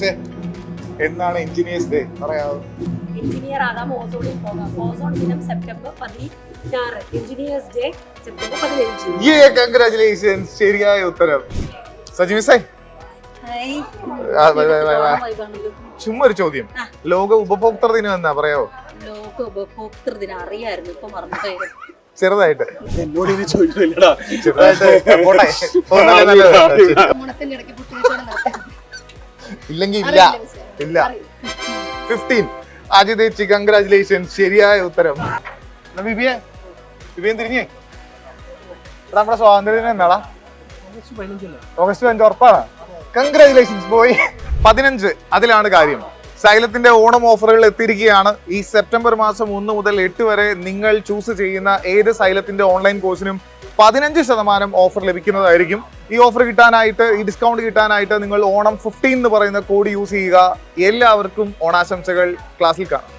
സജിമിസെ, എന്നാണ് engineers day പറയാമോ? Engineer ആകാം, ഓസോണിൽ പോകാം. ഓസോൺ ദിനം September 16, engineers day September 15. Congratulations, ശരിയായ ഉത്തരം. സജിമിസെ, ചുമ്മാ ഒരു ചോദ്യം, ലോക ഉപഭോക്തൃ ദിനം എന്നാ പറയാവോ? ലോക ഉപഭോക്തൃ ദിനം അറിയായിരുന്നു, ഇപ്പൊ മറന്നു. ചെറുതായിട്ട് എന്നോട് ഇനി ചോദിച്ചില്ലടാ. ഓണത്തിന്റെ ഇടയ്ക്ക് പുട്ടുകച്ചവടം നടത്താം. ഇല്ലെങ്കിൽ ഇല്ല. 15. അജിതേച്ചി, കൺഗ്രാറ്റുലേഷൻസ്, ശരിയായ ഉത്തരം. ബിബിയെ തിരിഞ്ഞേ, നമ്മുടെ സ്വാതന്ത്ര്യ ദിനം എന്നാടാ? ഓഗസ്റ്റ് 5 ഉറപ്പാണ്. Congratulations boy. 15 അതിലാണ് കാര്യം. സൈലത്തിന്റെ ഓണം ഓഫറുകൾ എത്തിയിരിക്കുകയാണ്. ഈ സെപ്റ്റംബർ മാസം 1 മുതൽ 8 വരെ നിങ്ങൾ ചൂസ് ചെയ്യുന്ന ഏത് സൈലത്തിന്റെ ഓൺലൈൻ കോഴ്സിനും 15% ഓഫർ ലഭിക്കുന്നതായിരിക്കും. ഈ ഓഫർ കിട്ടാനായിട്ട്, ഈ ഡിസ്കൗണ്ട് കിട്ടാനായിട്ട് നിങ്ങൾ ഓണം 15 എന്ന് പറയുന്ന കോഡ് യൂസ് ചെയ്യുക. എല്ലാവർക്കും ഓണാശംസകൾ. ക്ലാസ്സിൽ കാണാം.